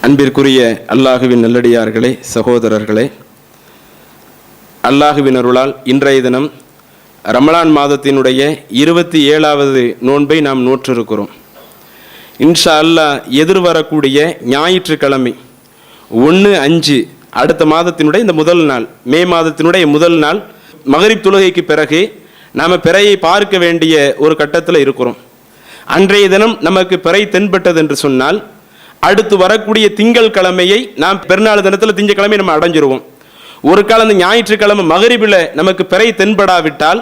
அன்பிற்குரிய அல்லாஹுவின் நல்லடியார்களே, சகோதரர்களே, அல்லாஹுவின் அருளால் இன்றைய தினம் ரமலான் மாதத்தினுடைய 27வது நோன்பை நாம் நோற்றிருக்கிறோம். இன்ஷா அல்லாஹ் எதிர்வரக்கூடிய ஞாயிற்றுக்கிழமை 1/5 அடுத்த மாதத்தினுடைய இந்த முதல் நாள், மே மாதத்தினுடைய முதல் நாள் மகரிப் தொழுகைக்கு பிறகு நாம் பிறையை பார்க்க வேண்டிய ஒரு கட்டத்தில் இருக்கிறோம். அன்றைய தினம் நமக்கு பிறை தென்பட்டது என்று சொன்னால் அடுத்து வரக்கூடிய திங்கள் கிழமையை நாம் பெருநாள் தினத்தில் திங்கக்கிழமை நம்ம அடைஞ்சிருவோம். ஒரு காலம் அந்த ஞாயிற்றுக்கிழமை மகரிபில் நமக்கு பிறை தென்படாவிட்டால்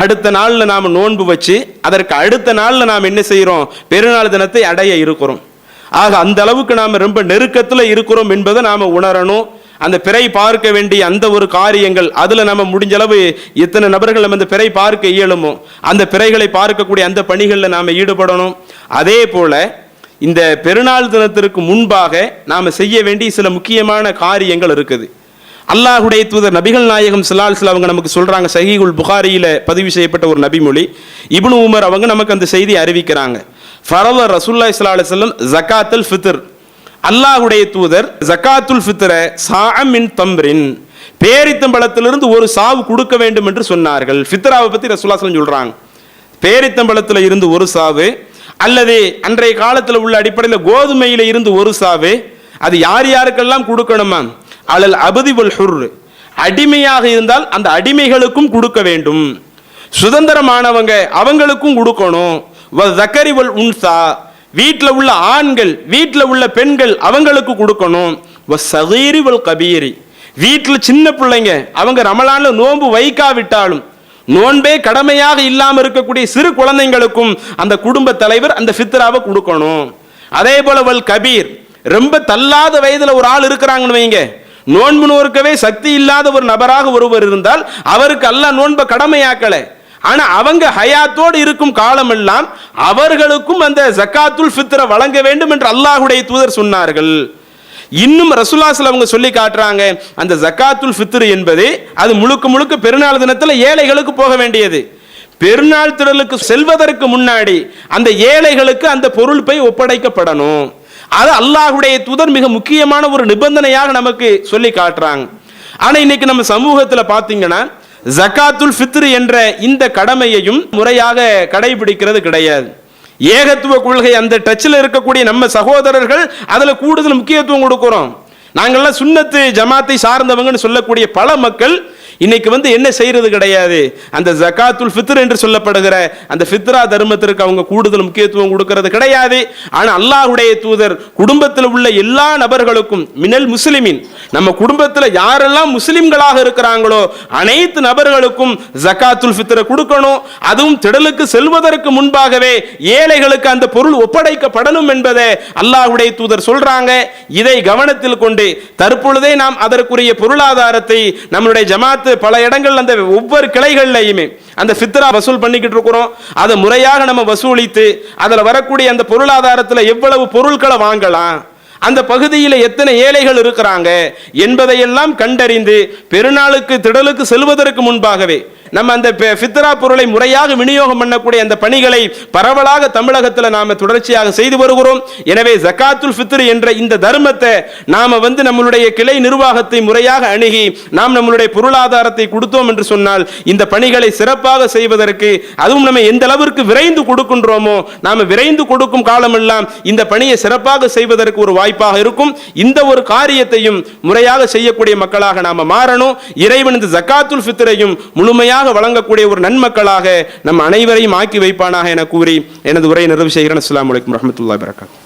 அடுத்த நாளில் நாம் நோன்பு வச்சு அதற்கு அடுத்த நாளில் நாம் என்ன செய்கிறோம், பெருநாள் தினத்தை அடைய இருக்கிறோம். ஆக அந்த அளவுக்கு நாம் ரொம்ப நெருக்கத்தில் இருக்கிறோம் என்பதை நாம் உணரணும். அந்த பிறை பார்க்க வேண்டிய அந்த ஒரு காரியங்கள், அதில் நம்ம முடிஞ்ச அளவு எத்தனை நபர்கள் நம்ம அந்த பிறை பார்க்க இயலுமோ அந்த பிறைகளை பார்க்கக்கூடிய அந்த பணிகளில் நாம் ஈடுபடணும். அதே போல இந்த பெருநாள் தினத்திற்கு முன்பாக நாம் செய்ய வேண்டிய சில முக்கியமான காரியங்கள் இருக்குது. அல்லாஹுடைய தூதர் நபிகள் நாயகம் ஸல்லல்லாஹு அலைஹி வஸல்லம் அவங்க நமக்கு சொல்றாங்க. சஹீஹுல் புகாரியில பதிவு செய்யப்பட்ட ஒரு நபிமொழி. இப்னு உமர் அவங்க நமக்கு அந்த செய்தி அறிவிக்கிறாங்க. ஃபரத ரசூலுல்லாஹி ஸல்லல்லாஹு அலைஹி வஸல்லம் ஜகாத்துல் ஃபித்ர், அல்லாஹுடைய தூதர் ஜகாத்துல் ஃபித்ர சாஅம் மின் தம்ரின், பேரித்தம்பழத்திலிருந்து ஒரு சாவு கொடுக்க வேண்டும் என்று சொன்னார்கள். ஃபித்ராவை பத்தி ரசூலுல்லாஹி ஸல்லல்லாஹு அலைஹி வஸல்லம் சொல்றாங்க. பேரித்தம்பழத்தில் இருந்து ஒரு சாவு, அல்லது அன்றைய காலத்தில் உள்ள அடிப்படையில் கோதுமையில இருந்து ஒரு சாவு. அது யார் யாருக்கெல்லாம் கொடுக்கணுமா? அலல் அபதி வல் ஹுர், அடிமையாக இருந்தால் அந்த அடிமைகளுக்கும் கொடுக்க வேண்டும். சுதந்திரமானவங்க அவங்களுக்கும் கொடுக்கணும். வல் ஸக்கரி வல் உன்ஸா, வீட்டில் உள்ள ஆண்கள் வீட்டில் உள்ள பெண்கள் அவங்களுக்கு கொடுக்கணும். வஸ் ஸகீரி வல் கபீரி, வீட்டில் சின்ன பிள்ளைங்க அவங்க ரமலான்ல நோன்பு வைக்காவிட்டாலும் நோன்பே கடமையாக இல்லாமல் இருக்கக்கூடிய சிறு குழந்தைங்களுக்கும் அந்த குடும்ப தலைவர் அந்த ஃபித்ராவை கொடுக்கணும். அதே போல வல் கபீர், ரொம்ப தள்ளாத வயதுல ஒரு ஆள் இருக்கிறாங்கன்னு வைங்க, நோன்பு நோக்கவே சக்தி இல்லாத ஒரு நபராக ஒருவர் இருந்தால் அவருக்கு அல்லாஹ் நோன்பை கடமையாக்கல, ஆனா அவங்க ஹயாத்தோடு இருக்கும் காலமெல்லாம் அவர்களுக்கும் அந்த ஜகாத்துல் ஃபித்ர வழங்க வேண்டும் என்று அல்லாஹுடைய தூதர் சொன்னார்கள். இன்னும் ரசூலுல்லாஹி ஸல்லல்லாஹு அலைஹி வஸல்லம் அவங்க சொல்லி காட்டுறாங்க, அந்த ஜகாத்துல் ஃபித்ர் என்பது அது முழுக்க முழுக்க பெருநாள் தினத்தில் ஏழைகளுக்கு போக வேண்டியது. பெருநாள் திடலுக்கு செல்வதற்கு முன்னாடி அந்த ஏழைகளுக்கு அந்த பொருள் போய் ஒப்படைக்கப்படணும். அது அல்லாஹுடைய தூதர் மிக முக்கியமான ஒரு நிபந்தனையாக நமக்கு சொல்லி காட்டுறாங்க. ஆனா இன்னைக்கு நம்ம சமூகத்தில் பார்த்தீங்கன்னா ஜகாத்துல் ஃபித்ர் என்ற இந்த கடமையையும் முறையாக கடைபிடிக்கிறது கிடையாது. ஏகத்துவ கொள்கை அந்த டச்சில் இருக்கக்கூடிய நம்ம சகோதரர்கள் அதில் கூடுதல் முக்கியத்துவம் கொடுக்கிறோம். நாங்கள்லாம் சுன்னத்து ஜமாத்தை சார்ந்தவங்கன்னு சொல்லக்கூடிய பல மக்கள் இன்னைக்கு என்ன செய்யறது கிடையாது. அந்த ஜகாத்துல் ஃபித்ர் என்று சொல்லப்படுகிற அந்த ஃபித்ரா தர்மத்திற்கு அவங்க கூடுதல் முக்கியத்துவம் கொடுக்கிறது கிடையாது. ஆனால் அல்லாஹுடைய தூதர் குடும்பத்தில் உள்ள எல்லா நபர்களுக்கும் மினல் முஸ்லிமின், நம்ம குடும்பத்தில் யாரெல்லாம் முஸ்லிம்களாக இருக்கிறாங்களோ அனைத்து நபர்களுக்கும் ஜகாத்துல் ஃபித்ரை கொடுக்கணும். அதுவும் திடலுக்கு செல்வதற்கு முன்பாகவே ஏழைகளுக்கு அந்த பொருள் ஒப்படைக்கப்படணும் என்பதை அல்லாஹுடைய தூதர் சொல்றாங்க. இதை கவனத்தில் கொண்டு தற்பொழுதே நாம் அதற்குரிய பொருளாதாரத்தை நம்முடைய ஜமாத் பல இடங்கள் அந்த ஒவ்வொரு கிளைகள்லையுமே அந்த ஃபித்ரா வசூல் பண்ணிக்கிட்டு இருக்கிறோம். அதை முறையாக நம்ம வசூலித்து அதில் வரக்கூடிய அந்த பொருளாதாரத்தில் எவ்வளவு பொருட்களை வாங்கலாம், அந்த பகுதியில் எத்தனை ஏழைகள் இருக்கிறாங்க என்பதையெல்லாம் கண்டறிந்து பெருநாளுக்கு திடலுக்கு செல்வதற்கு முன்பாகவே நம்ம அந்த ஃபித்ரா பொருளை முறையாக விநியோகம் பண்ணக்கூடிய அந்த பணிகளை பரவலாக தமிழகத்தில் நாம தொடர்ச்சியாக செய்து வருகிறோம். எனவே ஜகாத்துல் ஃபித்ர் என்ற இந்த தர்மத்தை நாம நம்மளுடைய கிளை நிர்வாகத்தை முறையாக அணுகி நாம் நம்மளுடைய பொருளாதாரத்தை கொடுத்தோம் என்று சொன்னால் இந்த பணிகளை சிறப்பாக செய்வதற்கு, அதுவும் நம்ம எந்த அளவிற்கு விரைந்து கொடுக்கின்றோமோ நாம விரைந்து கொடுக்கும் காலமெல்லாம் இந்த பணியை சிறப்பாக செய்வதற்கு ஒரு வாய்ப்பாக இருக்கும். இந்த ஒரு காரியத்தையும் முறையாக செய்யக்கூடிய மக்களாக நாம மாறணும். இறைவன் இந்த ஜகாத்துல் ஃபித்ரையும் முழுமையாக வழங்கக்கூடிய ஒரு நன்மக்களாக நம் அனைவரையும் ஆக்கி வைப்பானாக என கூறி எனது உரையை நிறைவு செய்கிறேன். அஸ்ஸலாமு அலைக்கும் வரஹ்மத்துல்லாஹி வபரகாத்துஹு.